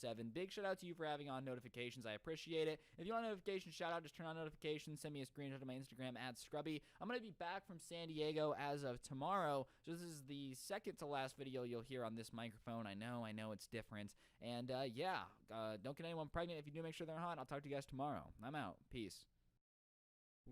24/7. Big shout out to you for having on notifications. I appreciate it. If you want a notification shout out, just turn on notifications. Send me a screenshot of my Instagram at Scrubby. I'm going to be back from San Diego as of tomorrow. So this is the second to last video you'll hear on this microphone. I know it's different. And yeah, don't get anyone pregnant. If you do, make sure they're hot. I'll talk to you guys tomorrow. I'm out. Peace.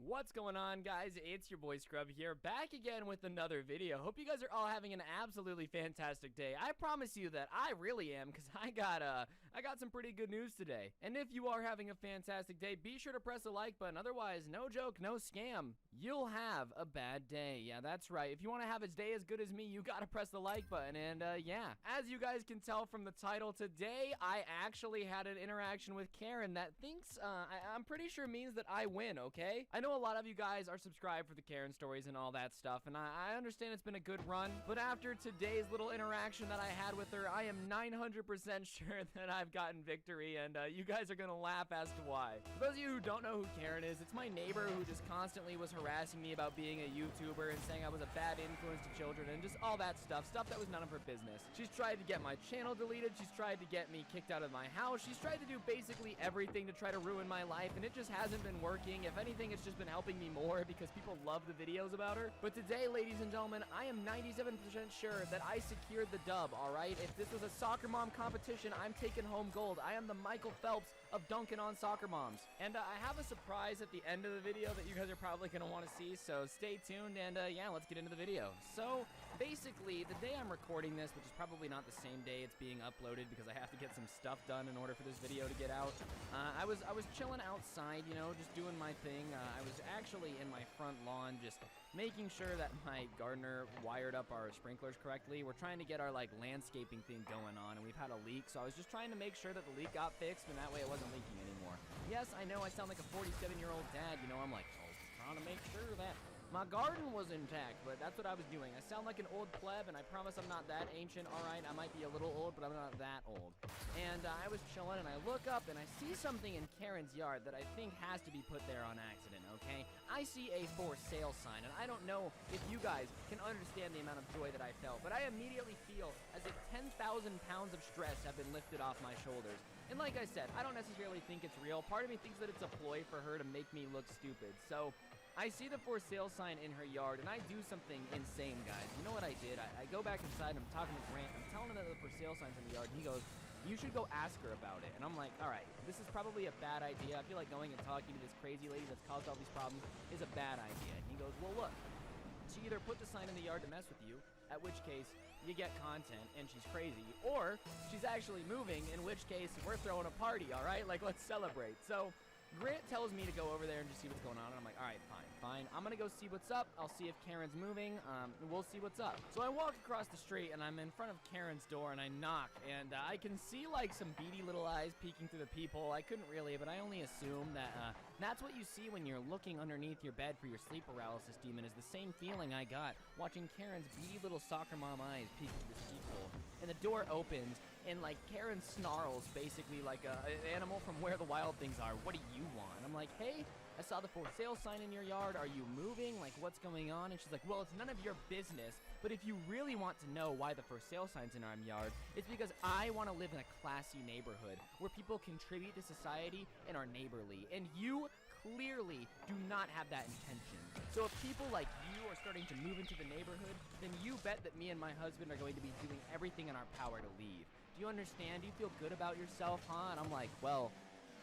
What's going on, guys? It's your boy Scrub here, back again with another video. Hope you guys are all having an absolutely fantastic day. I promise you that I really am, because I got some pretty good news today. And if you are having a fantastic day, be sure to press the like button. Otherwise, no joke, no scam, you'll have a bad day. Yeah, that's right. If you want to have a day as good as me, you gotta press the like button. And yeah, as you guys can tell from the title, today I actually had an interaction with Karen that thinks, I'm pretty sure means that I win, okay? I know a lot of you guys are subscribed for the Karen stories and all that stuff, and I understand it's been a good run, but after today's little interaction that I had with her, I am 900% sure that I've gotten victory, and you guys are gonna laugh as to why. For those of you who don't know who Karen is, it's my neighbor who just constantly was harassing me about being a YouTuber and saying I was a bad influence to children and just all that stuff that was none of her business. She's tried to get my channel deleted, she's tried to get me kicked out of my house, she's tried to do basically everything to try to ruin my life, and it just hasn't been working. If anything, it's just been helping me more because people love the videos about her. But today, ladies and gentlemen, I am 97% sure that I secured the dub, alright? If this was a soccer mom competition, I'm taking home gold. I am the Michael Phelps of dunking on soccer moms. And I have a surprise at the end of the video that you guys are probably going to want to see, so stay tuned, and yeah, let's get into the video. So, basically, the day I'm recording this, which is probably not the same day it's being uploaded because I have to get some stuff done in order for this video to get out, I was chilling outside, you know, just doing my thing. I was actually in my front lawn just making sure that my gardener wired up our sprinklers correctly. We're trying to get our like landscaping thing going on, and we've had a leak, so I was just trying to make sure that the leak got fixed and that way it wasn't leaking anymore. Yes, I know I sound like a 47-year-old dad, you know, I'm like, oh, trying to make sure that my garden was intact, but that's what I was doing. I sound like an old pleb, and I promise I'm not that ancient, alright? I might be a little old, but I'm not that old. And I was chilling, and I look up, and I see something in Karen's yard that I think has to be put there on accident, okay? I see a for sale sign, and I don't know if you guys can understand the amount of joy that I felt, but I immediately feel as if 10,000 pounds of stress have been lifted off my shoulders. And like I said, I don't necessarily think it's real. Part of me thinks that it's a ploy for her to make me look stupid. So I see the for sale sign in her yard, and I do something insane, guys. You know what I did? I go back inside, and I'm talking to Grant. I'm telling him that the for sale sign's in the yard, and he goes, you should go ask her about it. And I'm like, all right, this is probably a bad idea. I feel like going and talking to this crazy lady that's caused all these problems is a bad idea. And he goes, well, look, she either put the sign in the yard to mess with you, at which case you get content and she's crazy, or she's actually moving, in which case we're throwing a party, all right? Like, let's celebrate. So Grant tells me to go over there and just see what's going on, and I'm like, all right, fine. I'm gonna go see what's up. I'll see if Karen's moving. We'll see what's up. So I walk across the street, and I'm in front of Karen's door, and I knock, and I can see, like, some beady little eyes peeking through the peephole. I couldn't really, but I only assume that, that's what you see when you're looking underneath your bed for your sleep paralysis demon, is the same feeling I got watching Karen's beady little soccer mom eyes peek through the peephole. And the door opens, and, like, Karen snarls, basically like an animal from Where the Wild Things Are. What do you want? I'm like, hey, I saw the for sale sign in your yard. Are you moving? Like, what's going on? And she's like, well, it's none of your business, but if you really want to know why the for sale sign's in our yard, it's because I want to live in a classy neighborhood where people contribute to society and are neighborly, and you clearly do not have that intention. So if people like you are starting to move into the neighborhood, then you bet that me and my husband are going to be doing everything in our power to leave. Do you understand? Do you feel good about yourself, huh? And I'm like, well,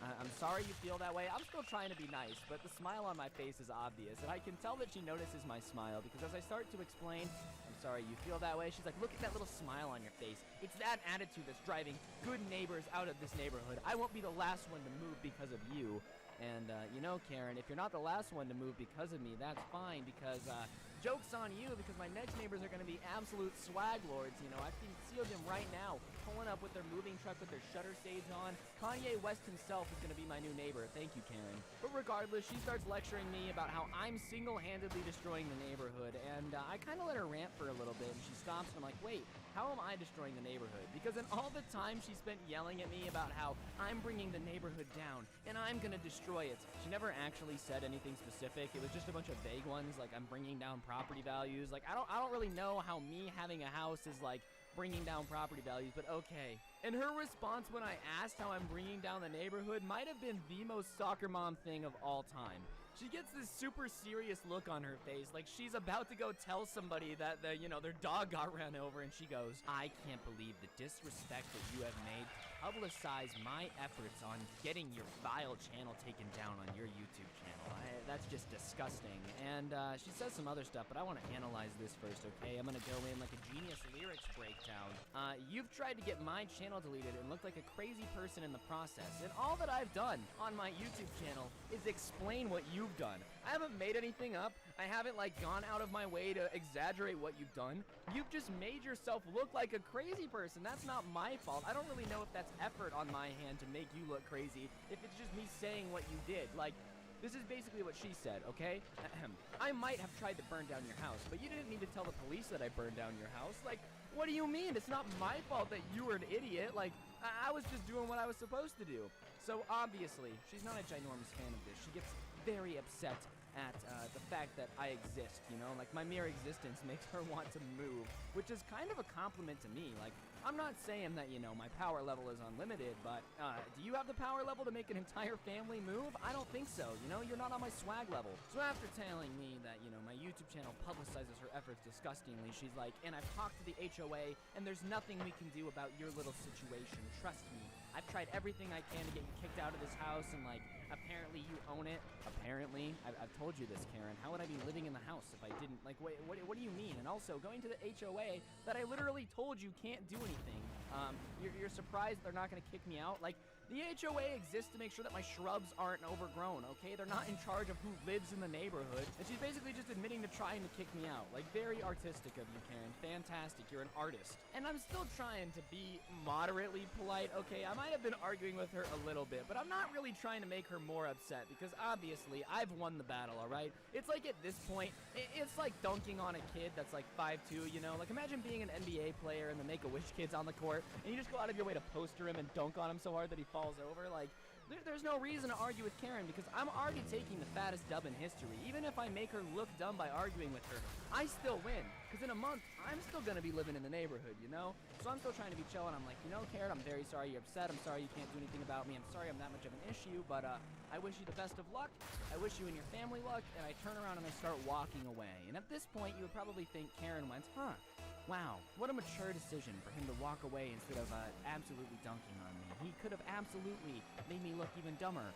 I'm sorry you feel that way. I'm still trying to be nice, but the smile on my face is obvious, and I can tell that she notices my smile, because as I start to explain, I'm sorry you feel that way, she's like, look at that little smile on your face. It's that attitude that's driving good neighbors out of this neighborhood. I won't be the last one to move because of you. And, you know, Karen, if you're not the last one to move because of me, that's fine, because, joke's on you, because my next neighbors are going to be absolute swag lords, you know. I can see them right now, pulling up with their moving truck with their shutter shades on. Kanye West himself is going to be my new neighbor. Thank you, Karen. But regardless, she starts lecturing me about how I'm single-handedly destroying the neighborhood, and I kind of let her rant for a little bit, and she stops, and I'm like, wait, how am I destroying the neighborhood? Because in all the time she spent yelling at me about how I'm bringing the neighborhood down, and I'm going to destroy it, she never actually said anything specific. It was just a bunch of vague ones, like I'm bringing down property values. Like, I don't really know how me having a house is, like, bringing down property values, but okay. And her response when I asked how I'm bringing down the neighborhood might have been the most soccer mom thing of all time. She gets this super serious look on her face, like she's about to go tell somebody that their dog got ran over, and she goes, "I can't believe the disrespect that you have made to publicize my efforts on getting your vile channel taken down on your YouTube channel. That's just disgusting." And she says some other stuff, but I want to analyze this first, okay? I'm gonna go in like a genius lyrics breakdown. You've tried to get my channel deleted and look like a crazy person in the process, and all that I've done on my YouTube channel is explain what you've done. I haven't made anything up. I haven't gone out of my way to exaggerate what you've done. You've just made yourself look like a crazy person. That's not my fault. I don't really know if that's effort on my hand to make you look crazy, if it's just me saying what you did. This is basically what she said, okay? I might have tried to burn down your house, but you didn't need to tell the police that I burned down your house. What do you mean? It's not my fault that you were an idiot. I was just doing what I was supposed to do. So obviously, she's not a ginormous fan of this. She gets very upset at the fact that I exist, my mere existence makes her want to move, which is kind of a compliment to me. I'm not saying that, my power level is unlimited, but do you have the power level to make an entire family move? I don't think so, you're not on my swag level. So after telling me that, my YouTube channel publicizes her efforts disgustingly, she's like, and I've talked to the HOA, and there's nothing we can do about your little situation, trust me. I've tried everything I can to get you kicked out of this house, and apparently you own it. Apparently, I've told you this, Karen. How would I be living in the house if I didn't? What do you mean? And also, going to the HOA that I literally told you can't do anything. You're surprised they're not gonna kick me out? The HOA exists to make sure that my shrubs aren't overgrown, okay? They're not in charge of who lives in the neighborhood. And she's basically just admitting to trying to kick me out. Very artistic of you, Karen. Fantastic. You're an artist. And I'm still trying to be moderately polite, okay? I might have been arguing with her a little bit, but I'm not really trying to make her more upset because obviously I've won the battle, all right? It's at this point, it's like dunking on a kid that's 5'2", imagine being an NBA player and the Make-A-Wish kids on the court, and you just go out of your way to poster him and dunk on him so hard that he falls over. There's no reason to argue with Karen because I'm already taking the fattest dub in history. Even if I make her look dumb by arguing with her, I still win. Because in a month, I'm still going to be living in the neighborhood, So I'm still trying to be chill, and I'm like, Karen, I'm very sorry you're upset. I'm sorry you can't do anything about me. I'm sorry I'm that much of an issue, but I wish you the best of luck. I wish you and your family luck, and I turn around and I start walking away. And at this point, you would probably think Karen went, wow, what a mature decision for him to walk away instead of absolutely dunking on me. He could have absolutely made me look even dumber.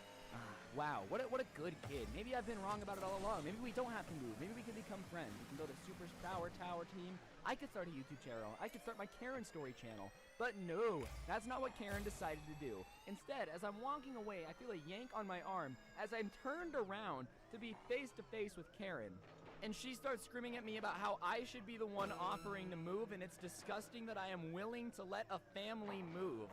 Wow, what a good kid. Maybe I've been wrong about it all along. Maybe we don't have to move. Maybe we can become friends. We can build a super power tower team. I could start a YouTube channel. I could start my Karen story channel. But no, that's not what Karen decided to do. Instead, as I'm walking away, I feel a yank on my arm as I'm turned around to be face to face with Karen. And she starts screaming at me about how I should be the one offering to move, and it's disgusting that I am willing to let a family move.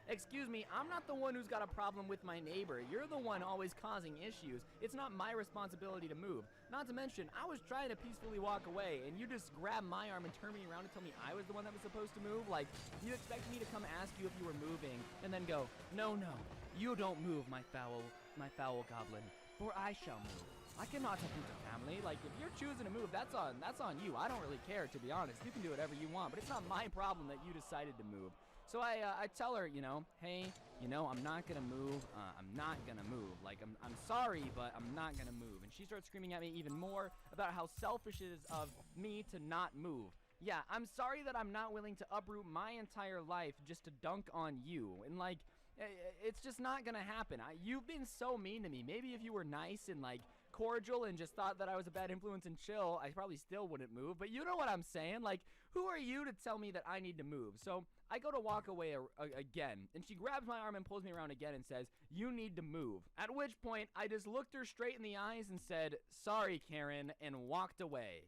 Excuse me, I'm not the one who's got a problem with my neighbor. You're the one always causing issues. It's not my responsibility to move. Not to mention, I was trying to peacefully walk away, and you just grab my arm and turn me around and tell me I was the one that was supposed to move? You expect me to come ask you if you were moving, and then go, no, you don't move, my foul goblin, for I shall move. I cannot uproot a family. If you're choosing to move, that's on you. I don't really care, to be honest. You can do whatever you want, but it's not my problem that you decided to move. So I tell her, hey, I'm not gonna move. I'm not gonna move. I'm sorry, but I'm not gonna move. And she starts screaming at me even more about how selfish it is of me to not move. Yeah, I'm sorry that I'm not willing to uproot my entire life just to dunk on you. And it's just not gonna happen. You've been so mean to me. Maybe if you were nice and cordial and just thought that I was a bad influence and chill, I probably still wouldn't move. But you know what I'm saying? Who are you to tell me that I need to move? So I go to walk away again, and she grabs my arm and pulls me around again and says, you need to move. At which point, I just looked her straight in the eyes and said, sorry, Karen, and walked away.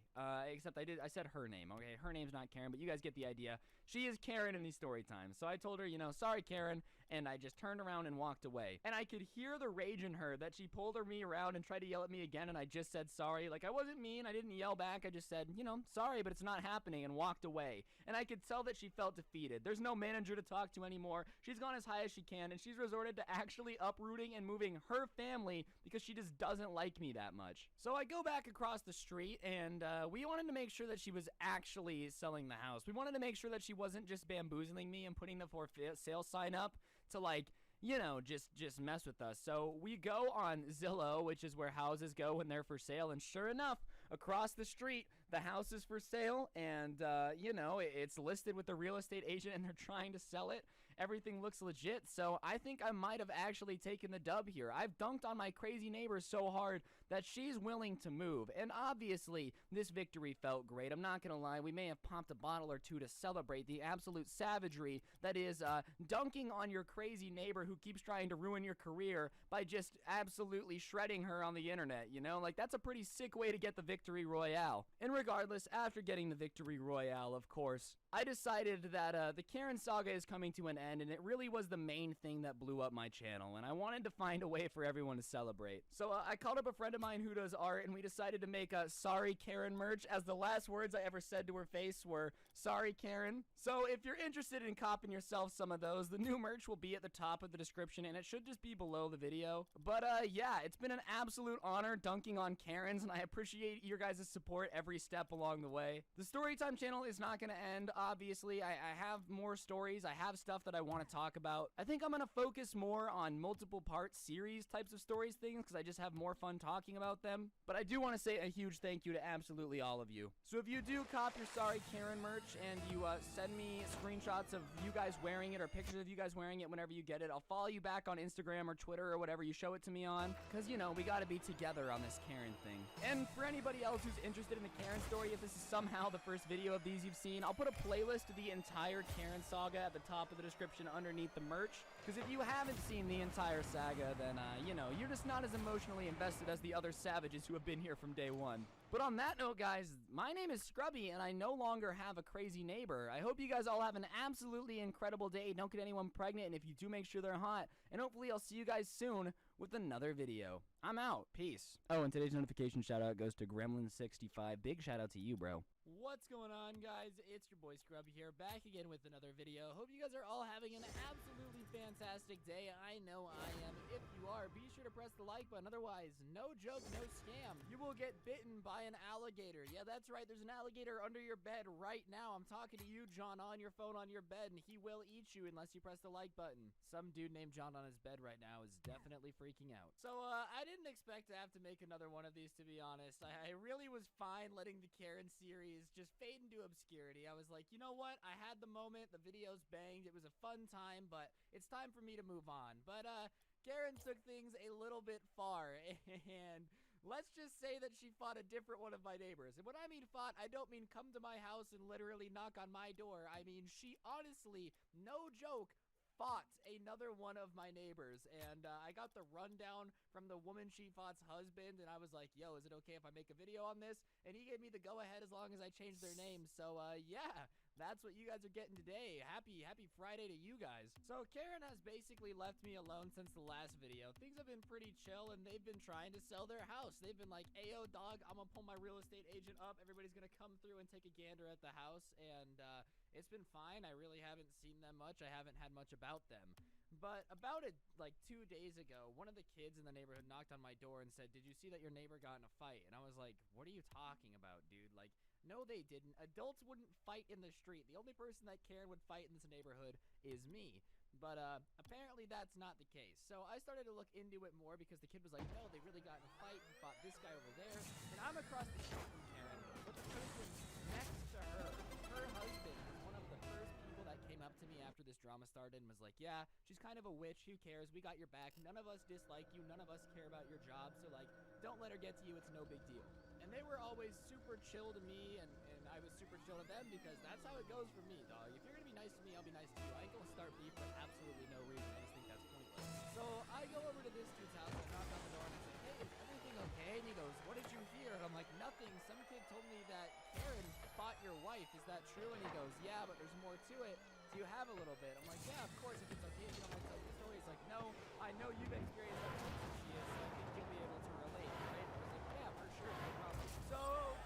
Except I said her name, okay? Her name's not Karen, but you guys get the idea. She is Karen in these story times. So I told her, sorry, Karen, and I just turned around and walked away. And I could hear the rage in her that she pulled me around and tried to yell at me again, and I just said sorry. Like, I wasn't mean, I didn't yell back, I just said, you know, sorry, but it's not happening, and walked away. And I could tell that she felt defeated. There's no manager to talk to anymore. She's gone as high as she can, and she's resorted to actually uprooting and moving her family because she just doesn't like me that much. So I go back across the street, and we wanted to make sure that she was actually selling the house. We wanted to make sure that she wasn't just bamboozling me and putting the for sale sign up to, like, you know, just mess with us. So we go on Zillow, which is where houses go when they're for sale, and sure enough, across the street, the house is for sale, and, you know, it's listed with the real estate agent, and they're trying to sell it. Everything looks legit, so I think I might have actually taken the dub here. I've dunked on my crazy neighbor so hard that she's willing to move, and obviously, this victory felt great. I'm not gonna lie, we may have popped a bottle or two to celebrate the absolute savagery that is dunking on your crazy neighbor who keeps trying to ruin your career by just absolutely shredding her on the internet, you know? Like, that's a pretty sick way to get the victory royale. And regardless, after getting the victory royale, of course, I decided that the Karen saga is coming to an end, and it really was the main thing that blew up my channel, and I wanted to find a way for everyone to celebrate. So I called up a friend of mine who does art, and we decided to make a Sorry Karen merch, as the last words I ever said to her face were, "Sorry Karen." So if you're interested in copping yourself some of those, the new merch will be at the top of the description, and it should just be below the video. But yeah, it's been an absolute honor dunking on Karens, and I appreciate your guys' support every step along the way. The Storytime channel is not going to end. Obviously, I have more stories. I have stuff that I want to talk about. I think I'm going to focus more on multiple part series types of stories things because I just have more fun talking about them. But I do want to say a huge thank you to absolutely all of you. So if you do cop your Sorry Karen merch and you send me screenshots of you guys wearing it or pictures of you guys wearing it whenever you get it, I'll follow you back on Instagram or Twitter or whatever you show it to me on. Because, you know, we got to be together on this Karen thing. And for anybody else who's interested in the Karen story, if this is somehow the first video of these you've seen, I'll put a playlist of the entire Karen saga at the top of the description underneath the merch. Because if you haven't seen the entire saga, then, you know, you're just not as emotionally invested as the other savages who have been here from day one. But on that note, guys, my name is Scrubby, and I no longer have a crazy neighbor. I hope you guys all have an absolutely incredible day. Don't get anyone pregnant, and if you do, make sure they're hot. And hopefully I'll see you guys soon with another video. I'm out. Peace. Oh, and today's notification shout-out goes to Gremlin65. Big shout-out to you, bro. What's going on, guys? It's your boy Scrubby here, back again with another video. Hope you guys are all having an absolutely fantastic day. I know I am. If you are, be sure to press the like button. Otherwise, no joke, no scam. You will get bitten by an alligator. Yeah, that's right. There's an alligator under your bed right now. I'm talking to you, John, on your phone on your bed, and he will eat you unless you press the like button. Some dude named John on his bed right now is definitely freaking out. So, I didn't expect to have to make another one of these, to be honest. I really was fine letting the Karen series just fade into obscurity. I was like, you know what? I had the moment. The video's banged. It was a fun time, but it's time for me to move on. But, Karen took things a little bit far, and let's just say that she fought a different one of my neighbors. And when I mean fought, I don't mean come to my house and literally knock on my door. I mean, she honestly, no joke, fought another one of my neighbors, and I got the rundown from the woman she fought's husband, and I was like, yo, is it okay if I make a video on this? And he gave me the go-ahead as long as I changed their names. So yeah, that's what you guys are getting today. Happy Friday to you guys. So Karen has basically left me alone since the last video. Things have been pretty chill, and they've been trying to sell their house. They've been like, ayo dog, I'm gonna pull my real estate agent up, everybody's gonna come through and take a gander at the house, and it's been fine. I really haven't seen them much. I haven't had much about them. But about it, like 2 days ago, one of the kids in the neighborhood knocked on my door and said, did you see that your neighbor got in a fight? And I was like, what are you talking about, dude? Like, no, they didn't. Adults wouldn't fight in the street. The only person that Karen would fight in this neighborhood is me. But apparently that's not the case. So I started to look into it more because the kid was like, no, they really got in a fight and fought this guy over there. And I'm across the street from Karen, but the person next to her, her husband, is one of the first people that came up to me after this drama started and was like, yeah, she's kind of a witch. Who cares? We got your back. None of us dislike you. None of us care about your job. So, like, don't let her get to you. It's no big deal. And they were always super chill to me, and I was super chill to them because that's how it goes for me, dog. If you're going to be nice to me, I'll be nice to you. I ain't going to start beef for absolutely no reason. I just think that's pointless. So I go over to this dude's house, I knock on the door, and I say, hey, is everything okay? And he goes, what did you hear? And I'm like, nothing. Some kid told me that Karen fought your wife. Is that true? And he goes, yeah, but there's more to it. Do you have a little bit? I'm like, yeah, of course, if it's okay if you don't mind telling the story. He's like, no, I know you've experienced that since she is, so I think you'll be able to relate, right? I was like, yeah, for sure, no problem. So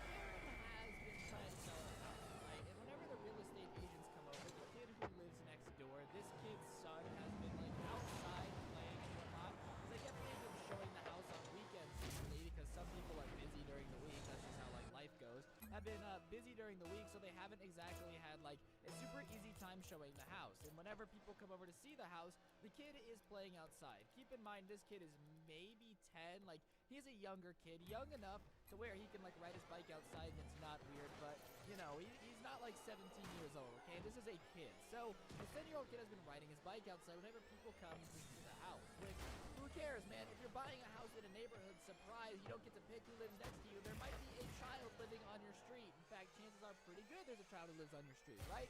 Karen has been trying to sell her house, right? And whenever the real estate agents come over, the kid who lives next door, this kid's son has been like outside playing and whatnot. Because I guess they've been showing the house on weekends usually because some people are busy during the week. That's just how like life goes. Have been busy during the week, so they haven't exactly had like a super easy time showing the house. And whenever people come over to see the house, the kid is playing outside. Keep in mind, this kid is maybe 10. Like, he's a younger kid, young enough to where he can like ride his bike outside and it's not weird, but you know, he's not like 17 years old, okay? This is a kid. So a 10-year-old kid has been riding his bike outside whenever people come to see the house, which, who cares, man? If you're buying a house in a neighborhood, surprise, you don't get to pick who lives next to you. There might be a child living on your street. In fact, chances are pretty good there's a child who lives on your street, right?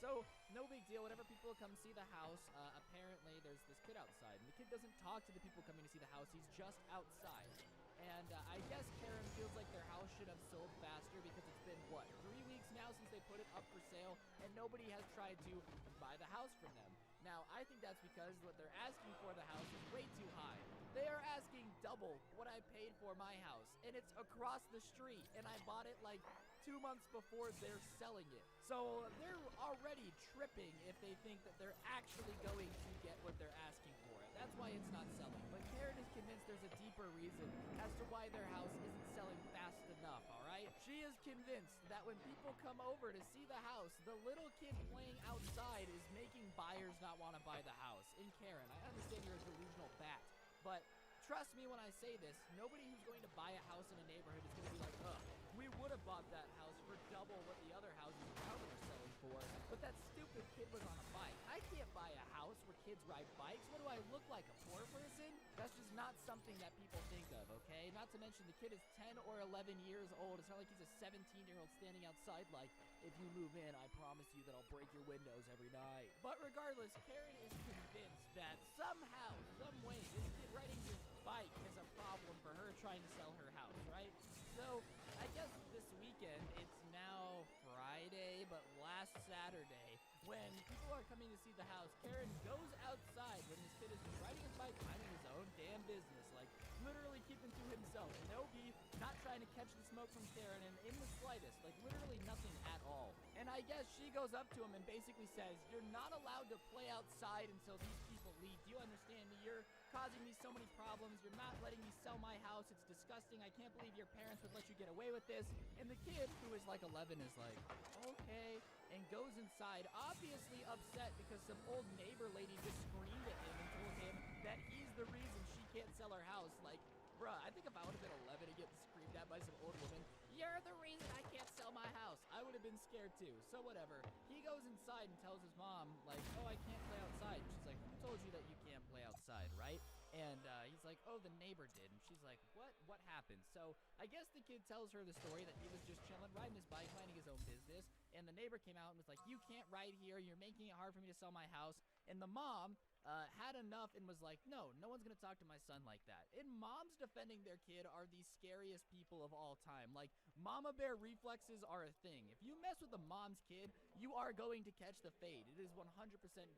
So, no big deal. Whenever people come see the house, apparently there's this kid outside. And the kid doesn't talk to the people coming to see the house. He's just outside. And I guess Karen feels like their house should have sold faster because it's been, what, 3 weeks now since they put it up for sale, and nobody has tried to buy the house from them. Now, I think that's because what they're asking for the house is way too high. They are asking double what I paid for my house, and it's across the street, and I bought it like 2 months before they're selling it. So they're already tripping if they think that they're actually going to get what they're asking for. That's why it's not selling. But Karen is convinced there's a deeper reason as to why their house isn't selling fast enough, all right? She is convinced that when people come over to see the house, the little kid playing outside is making buyers not want to buy the house. And Karen, I understand you're a delusional bat, but trust me when I say this, nobody who's going to buy a house in a neighborhood is going to be like, ugh, we would have bought that house for double what the other houses around it are selling for, but that stupid kid was on a bike. I can't buy a house where kids ride bikes. What do I look like, a poor person? That's just not something that people think of, okay? Not to mention the kid is 10 or 11 years old. It's not like he's a 17-year-old standing outside like, if you move in, I promise you that I'll break your windows every night. But regardless, Karen is convinced that somehow, some way, this kid riding his bike is a problem for her trying to sell her house, right? So, I guess this weekend, it's now Friday, but last Saturday, when people are coming to see the house, Karen goes outside when this kid is just riding his bike, minding his own damn business, like literally keeping to himself. No beef, not trying to catch the smoke from Karen, and in the slightest, like literally nothing at all. And I guess she goes up to him and basically says, you're not allowed to play outside until these people leave. Do you understand me? You're causing me so many problems. You're not letting me sell my house. It's disgusting. I can't believe your parents would let you get away with this. And the kid, who is like 11, is like, okay, and goes inside, obviously upset because some old neighbor lady just screamed at him and told him that he's the reason she can't sell her house. Like, bruh, I think if I would have been 11 and getting screamed at by some old woman, you're the reason I can't sell my house, I would have been scared too. So whatever. He goes inside and tells his mom, like, oh, I can't play outside. And she's like, who told you that you can't play outside, right? And he's like, oh, the neighbor did. And she's like, what? What happened? So I guess the kid tells her the story that he was just chilling, riding his bike, minding his own business. And the neighbor came out and was like, you can't ride here. You're making it hard for me to sell my house. And the mom had enough and was like, no one's going to talk to my son like that. And moms defending their kid are the scariest people of all time. Like, mama bear reflexes are a thing. If you mess with a mom's kid, you are going to catch the fade. It is 100%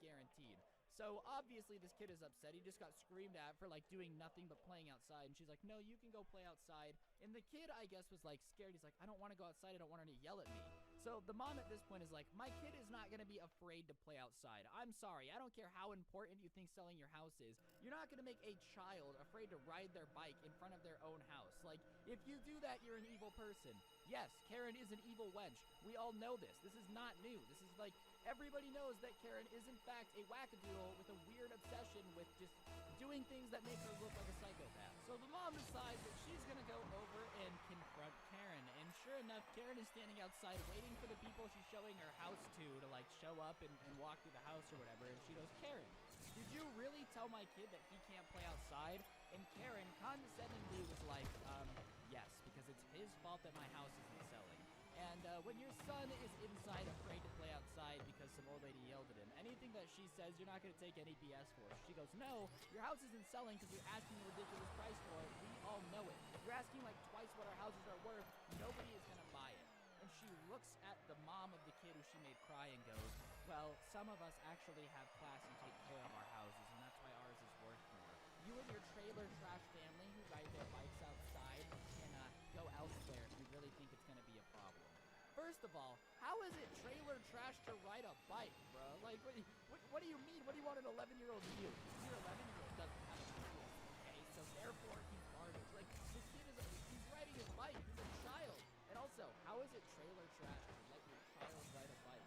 guaranteed. So obviously this kid is upset. He just got screamed at for like doing nothing but playing outside. And she's like, no, you can go play outside. And the kid, I guess, was like scared. He's like, I don't want to go outside. I don't want her to yell at me. So the mom at this point is like, my kid is not going to be afraid to play outside. I'm sorry. I don't care how important you think selling your house is. You're not going to make a child afraid to ride their bike in front of their own house. Like, if you do that, you're an evil person. Yes, Karen is an evil wench. We all know this. This is not new. This is like, everybody knows that Karen is in fact a wackadoodle with a weird obsession with just doing things that make her look like a psychopath. So the mom decides that she's gonna go over and confront Karen, and sure enough, Karen is standing outside waiting for the people she's showing her house to like show up and walk through the house or whatever, and she goes, Karen, did you really tell my kid that he can't play outside? And Karen condescendingly was like, yes, because it's his fault that my house isn't selling. And when your son is inside afraid to play outside because some old lady yelled at him, anything that she says, you're not going to take any BS for. She goes, no, your house isn't selling because you're asking a ridiculous price for it. We all know it. If you're asking like twice what our houses are worth, nobody is going to buy it. And she looks at the mom of the kid who she made cry and goes, well, some of us actually have class and take care of our houses, and that's why ours is worth more. You and your trailer trash family who ride their bikes outside can go elsewhere if you really think it's going to be a problem. First of all, how is it trailer trash to ride a bike, bro? Like, what do you mean? What do you want an 11-year-old to do? Your 11-year-old doesn't have a tools, okay? So therefore, he's garbage. Like, this kid he's riding his bike. He's a child. And also, how is it trailer trash to let your child ride a bike?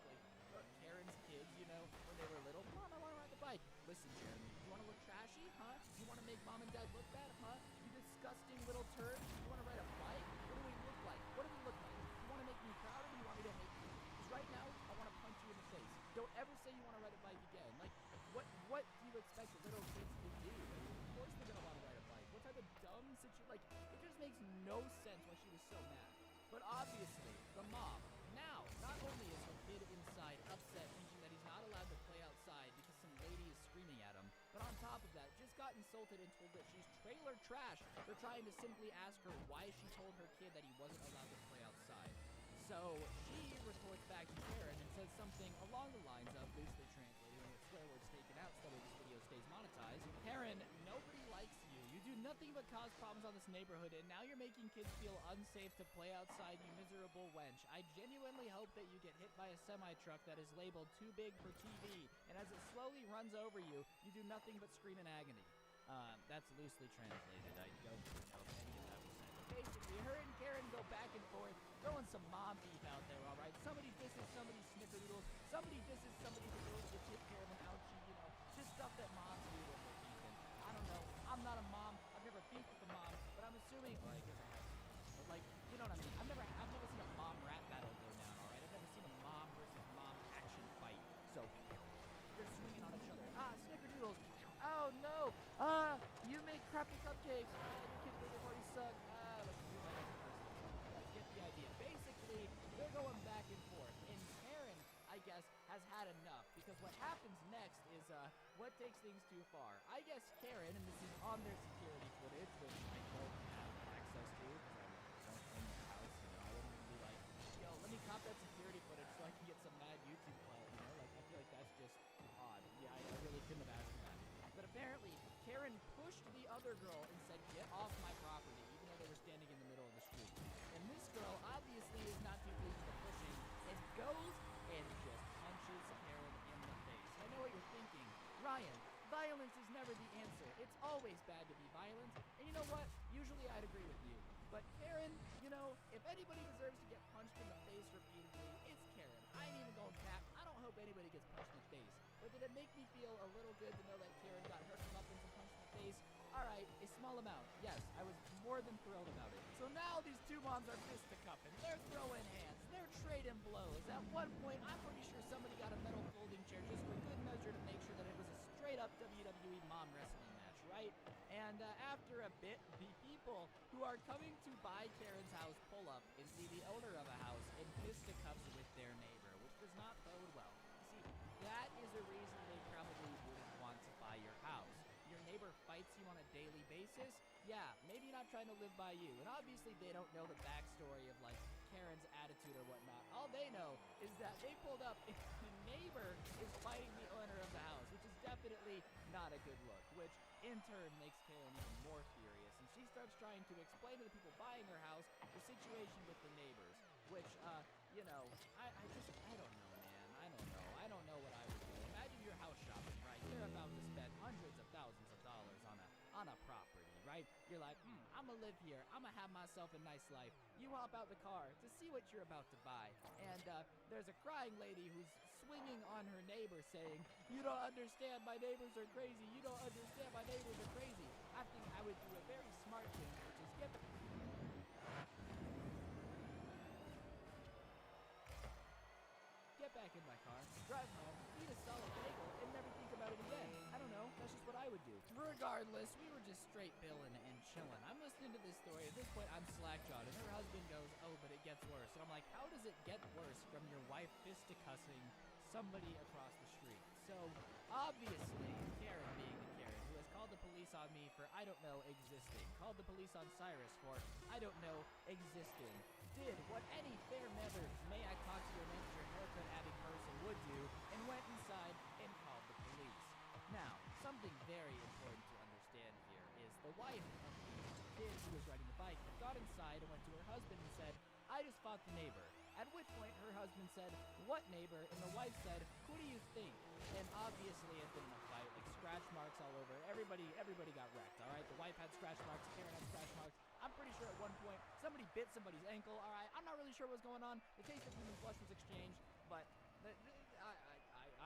Like, Karen's kids, you know, when they were little, Mom, I want to ride the bike. Listen, Jeremy, you want to look trashy, huh? You want to make Mom and Dad look bad, huh? You disgusting little turd. You want to ride a bike? What do we look like? What do we look like? You want to make me proud or do you want me to make you? Because right now, I want to punch you in the face. Don't ever say you want to ride a bike again. Like, what do you expect little kids to do? Like, of course they're going to want to ride a bike. What type of dumb situation? Like, it just makes no sense why she was so mad. But obviously, the mom, now, not only is her kid inside upset thinking that he's not allowed to play outside because some lady is screaming at him, but on top of that, just got insulted and told that she's trailer trash for trying to simply ask her why she told her kid that he wasn't allowed to play outside. So she retorts back to Karen and says something along the lines of, loosely translated, and with swear words taken out so that this video stays monetized, Karen, nobody likes you. You do nothing but cause problems on this neighborhood, and now you're making kids feel unsafe to play outside, you miserable wench. I genuinely hope that you get hit by a semi-truck that is labeled too big for TV, and as it slowly runs over you, you do nothing but scream in agony. That's loosely translated. I don't know if any of that was said. But basically, her and Karen go back and forth, throwing some mom beef out there, all right? Somebody disses somebody's snickerdoodles. Somebody disses somebody's ability to take care of an ouchie, you know, just stuff that moms do when they're beefing. I don't know. I'm not a mom. I've never beefed with a mom, but I'm assuming, well, I guess I have. But like, you know what I mean? I've never seen a mom rap battle go down, all right? I've never seen a mom versus mom action fight. So they're swinging on each other. Snickerdoodles. Oh no. You make crappy cupcakes. Your kids birthday party suck. Let's do that as a person. Let's get the idea. Basically, they're going back and forth, and Karen, I guess, has had enough, because what happens next is what takes things too far. I guess Karen, and this is on their security footage, which I don't have access to because I don't own the house, you know. I wouldn't be like, yo, let me cop that security footage so I can get some mad YouTube clout, you know. Like, I feel like that's just odd. Yeah, I really couldn't have asked for that. But apparently, Karen pushed the other girl and said, get off my property, even though they were standing in the middle of the street. And this girl obviously is not too pleased with the pushing and goes and just punches Karen in the face. I know what you're thinking. Ryan, violence is never the answer. It's always bad to be violent. And you know what? Usually I'd agree with you. But Karen, you know, if anybody deserves to get punched in the face repeatedly, it's Karen. I ain't even going cap. I don't hope anybody gets punched in the face. But did it make me feel a little good to know that Karen got her comeuppance and punched in the face? Alright, a small amount. Yes, I was more than thrilled about it. So now these two moms are fisticuffing. They're throwing hands. They're trading blows. At one point, I'm pretty sure somebody got a metal folding chair just for good measure to make sure that it was a straight-up WWE mom wrestling match, right? And after a bit, the people who are coming to buy Karen's house pull up and see the owner of a house in fisticuffs with their neighbor, which does not bode well. See, that is a reason they probably wouldn't want to buy your house. Your neighbor fights you on a daily basis, yeah, maybe not trying to live by you. And obviously they don't know the backstory of, like, Karen's attitude or whatnot. All they know is that they pulled up and the neighbor is fighting the owner of the house, which is definitely not a good look, which in turn makes Karen even more furious. And she starts trying to explain to the people buying her house the situation with the neighbors, which, you know, I don't know, man. I don't know what I would do. Imagine you're house shopping, right? You're about to spend hundreds of thousands of dollars on a property, right? You're like, I'm gonna live here. I'm gonna have myself a nice life. You hop out the car to see what you're about to buy. And there's a crying lady who's swinging on her neighbor saying, you don't understand, my neighbors are crazy. You don't understand, my neighbors are crazy. I think I would do a very smart thing, which is get back in my car, drive home, eat a solid bagel, and never think about it again. I don't know, that's just what I would do. Regardless, we were just straight billing and chilling. I'm listening to this story. At this point, I'm slack-jawed, and her husband goes, oh, but it gets worse. And I'm like, how does it get worse from your wife fisticussing somebody across the street? So, obviously, Karen being the Karen, who has called the police on on me for, I don't know, existing. Called the police on Cyrus for, I don't know, existing. Did what any fair-mannered, may I talk to your manager haircut-adding person would do, and went inside and called the police. Now, something very important to understand here is the wife of the kid who was riding the bike had got inside and went to her husband and said, I just fought the neighbor. At which point her husband said, what neighbor? And the wife said, who do you think? And obviously it been a fight, like scratch marks all over. Everybody got wrecked, all right? The wife had scratch marks, Karen had scratch marks. I'm pretty sure at one point somebody bit somebody's ankle, all right? I'm not really sure what was going on. The taste of human flesh was exchanged, but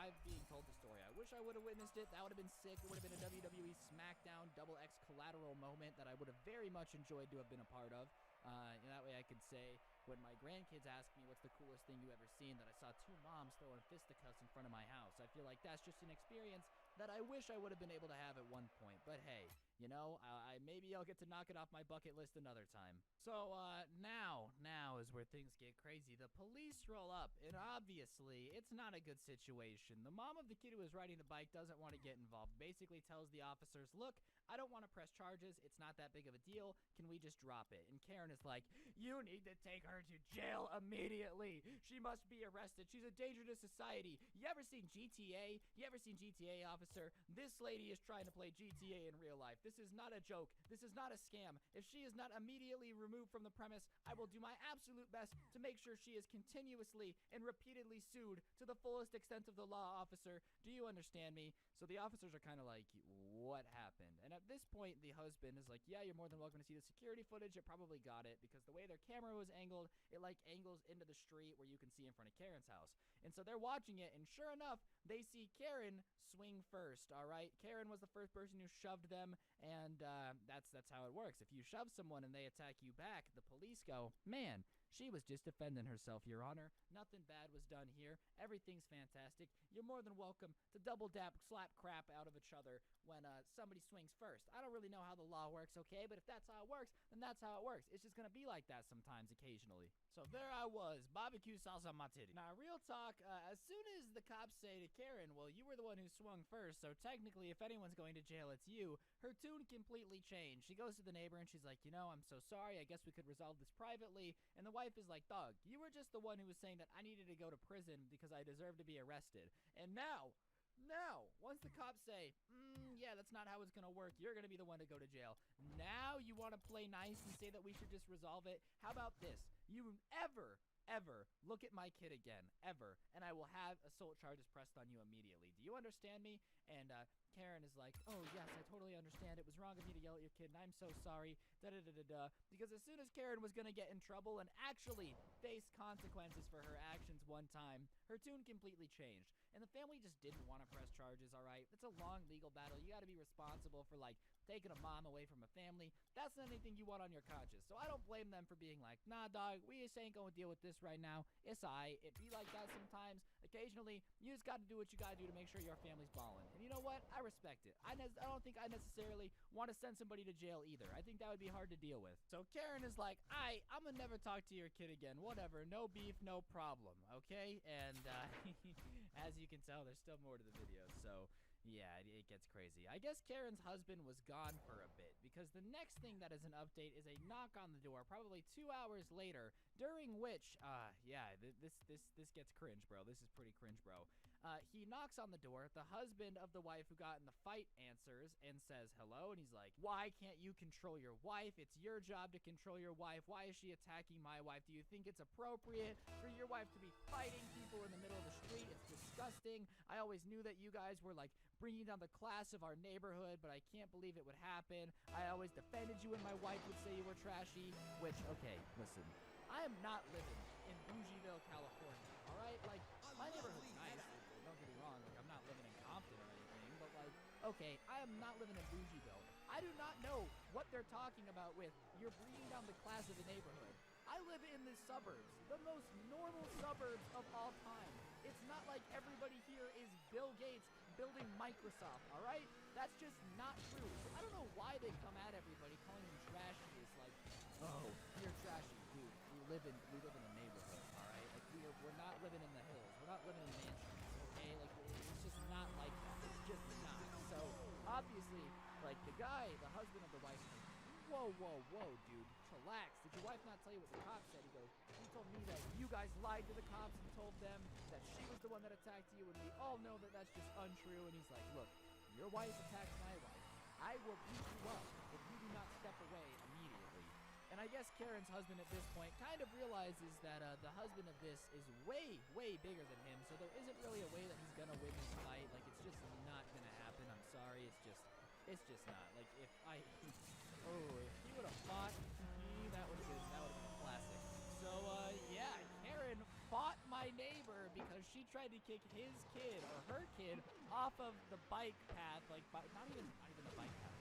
I'm being told the story. I wish I would have witnessed it. That would have been sick. It would have been a WWE SmackDown XX collateral moment that I would have very much enjoyed to have been a part of. That way I could say, when my grandkids ask me what's the coolest thing you ever seen, that I saw two moms throwing fisticuffs in front of my house. I feel like that's just an experience that I wish I would have been able to have at one point. But hey, you know, maybe I'll get to knock it off my bucket list another time. So, now is where things get crazy. The police roll up, and obviously, it's not a good situation. The mom of the kid who was riding the bike doesn't want to get involved. Basically tells the officers, look, I don't want to press charges. It's not that big of a deal. Can we just drop it? And Karen is like, you need to take her to jail immediately. She must be arrested. She's a danger to society. You ever seen GTA? You ever seen GTA, officer? This lady is trying to play GTA in real life. This is not a joke. This is not a scam. If she is not immediately removed from the premise, I will do my absolute best to make sure she is continuously and repeatedly sued to the fullest extent of the law, officer. Do you understand me? So the officers are kind of like, what happened? And at this point, the husband is like, yeah, you're more than welcome to see the security footage. It probably got it because the way their camera was angled, it like angles into the street where you can see in front of Karen's house. And so they're watching it, and sure enough, they see Karen swing first, all right? Karen was the first person who shoved them, and that's how it works. If you shove someone and they attack you back, the police go, man, she was just defending herself, Your Honor. Nothing bad was done here. Everything's fantastic. You're more than welcome to double-dap, slap crap out of each other when somebody swings first. I don't really know how the law works, okay? But if that's how it works, then that's how it works. It's just going to be like that sometimes, occasionally. So there I was, barbecue sauce on my titty. Now, real talk, as soon as the cops say to Karen, well, you were the one who swung first, so technically, if anyone's going to jail, it's you, her tune completely changed. She goes to the neighbor and she's like, you know, I'm so sorry. I guess we could resolve this privately. And the wife is like, dog, you were just the one who was saying that I needed to go to prison because I deserve to be arrested. And now, once the cops say, yeah, that's not how it's going to work, you're going to be the one to go to jail. Now you want to play nice and say that we should just resolve it? How about this? You ever look at my kid again, ever, and I will have assault charges pressed on you immediately. Do you understand me? And Karen is like, oh, yes, I totally understand. It was wrong of me to yell at your kid, and I'm so sorry, da-da-da-da-da. Because as soon as Karen was going to get in trouble and actually face consequences for her actions one time, her tune completely changed. And the family just didn't want to press charges, all right? It's a long legal battle. You got to be responsible for, like, taking a mom away from a family. That's not anything you want on your conscience. So I don't blame them for being like, nah, dog, we just ain't going to deal with this right now. It's alright. It be like that sometimes. Occasionally, you just got to do what you got to do to make sure your family's balling. And you know what? I respect it. I don't think I necessarily want to send somebody to jail either. I think that would be hard to deal with. So Karen is like, I'm going to never talk to your kid again. Whatever. No beef, no problem. Okay? And as you can tell, there's still more to the video. So yeah, it gets crazy. I guess Karen's husband was gone for a bit because the next thing that is an update is a knock on the door probably 2 hours later, during which, this gets cringe, bro. This is pretty cringe, bro. He knocks on the door. The husband of the wife who got in the fight answers and says hello, and he's like, why can't you control your wife? It's your job to control your wife. Why is she attacking my wife? Do you think it's appropriate for your wife to be fighting people in the middle of the street? It's disgusting. I always knew that you guys were like bringing down the class of our neighborhood, but I can't believe it would happen. I always defended you when my wife would say you were trashy, which, okay, listen, I am not living in Bougieville, California, all right? Like, my neighborhood's nice, don't get me wrong, like, I'm not living in Compton or anything, but like, okay, I am not living in Bougieville. I do not know what they're talking about with you're bringing down the class of the neighborhood. I live in the suburbs, the most normal suburbs of all time. It's not like everybody here is Bill Gates building Microsoft, all right? That's just not true. So I don't know why they come at everybody calling them trashy. It's like, oh, you're trashy, dude. We live in a neighborhood, all right? Like we're not living in the hills. We're not living in mansions, okay? Like it's just not like that. It's just not. So obviously, like, the guy, the husband of the wife, is like, whoa, dude, chillax. Did your wife not tell you what the cops said? He goes, she told me that you guys lied to the cops and told them that she was the one that attacked you, and we all know that that's just untrue. And he's like, look, your wife attacked my wife. I will beat you up if you do not step away immediately. And I guess Karen's husband at this point kind of realizes that the husband of this is way bigger than him, so there isn't really a way that he's gonna win this fight. Like, it's just not gonna happen. I'm sorry, it's just not. Like, if he would have fought, that would have been a classic. So, yeah, Karen fought my neighbor because she tried to kick his kid, or her kid, off of the bike path, like, not even the bike path.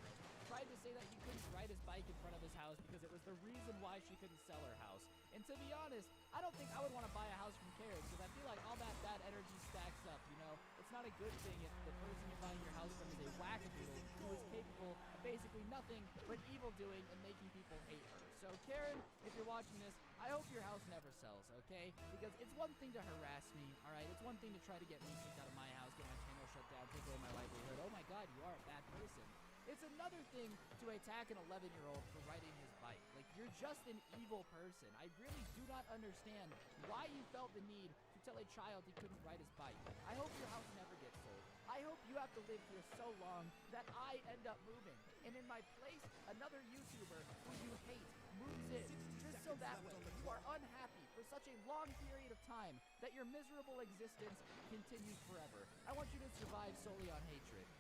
Tried to say that he couldn't ride his bike in front of his house because it was the reason why she couldn't sell her house. And to be honest, I don't think I would want to buy a house from Karen because I feel like all that bad energy stacks up, you know? It's not a good thing if the person you're buying your house from is a wackadoodle who is capable of basically nothing but evil doing and making people hate her. So Karen, if you're watching this, I hope your house never sells, okay? Because it's one thing to harass me, all right? It's one thing to try to get me kicked out of my house, get my channel shut down, take away my livelihood. Oh my God, you are a bad person. It's another thing to attack an 11-year-old for riding his bike. Like, you're just an evil person. I really do not understand why you felt the need to tell a child he couldn't ride his bike. I hope your house never gets sold. I hope you have to live here so long that I end up moving. And in my place, another YouTuber who you hate moves in. Just so that way you are unhappy for such a long period of time that your miserable existence continues forever. I want you to survive solely on hatred.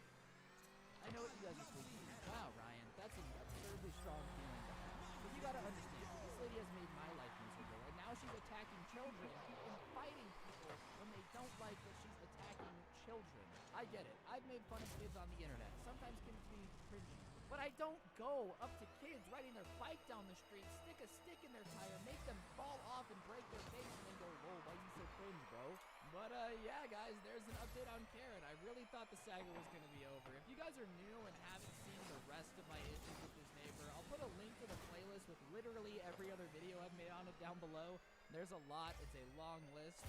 I know what you guys are thinking. Wow, Ryan, that's an absurdly strong feeling to have. But you gotta understand, this lady has made my life miserable, and now she's attacking children and fighting people when they don't like that she's attacking children. I get it. I've made fun of kids on the internet. Sometimes kids can be cringy. But I don't go up to kids riding their bike down the street, stick a stick in their tire, make them fall off and break their face, and then go, whoa, why you so cringe, bro? But, yeah, guys, there's an update on Karen. I really thought the saga was going to be over. If you guys are new and haven't seen the rest of my issues with this neighbor, I'll put a link to the playlist with literally every other video I've made on it down below. There's a lot. It's a long list.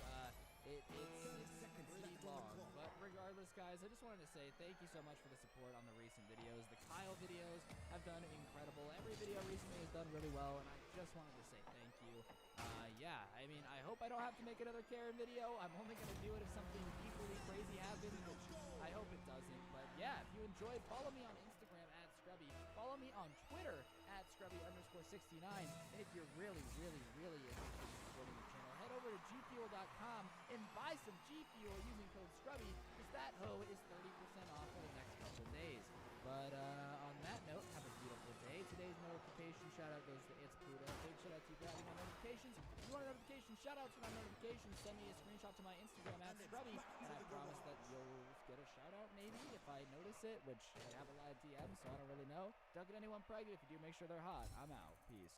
It's pretty long. But regardless, guys, I just wanted to say thank you so much for the support on the recent videos. The Kyle videos have done incredible. Every video recently has done really well, and I just wanted to say thank you. Yeah, I mean, I hope I don't have to make another Karen video. I'm only going to do it if something equally crazy happens, which I hope it doesn't. But yeah, if you enjoyed, follow me on Instagram @Scrubby. Follow me on Twitter @Scrubby_69. And if you're really interested in supporting the channel, head over to gfuel.com and buy some G Fuel using code Scrubby, because that hoe is 30% off for the next couple days. But on that note, have a beautiful day. Today's notification shout out goes to It's Pluto. Big shout out to you for having my notifications. If you want a notification shout out to my notifications, send me a screenshot to my Instagram @Scrubby, and I promise that you'll get a shout out maybe if I notice it, which I have a lot of DMs, so I don't really know. Don't get anyone pregnant. If you do, make sure they're hot. I'm out. Peace.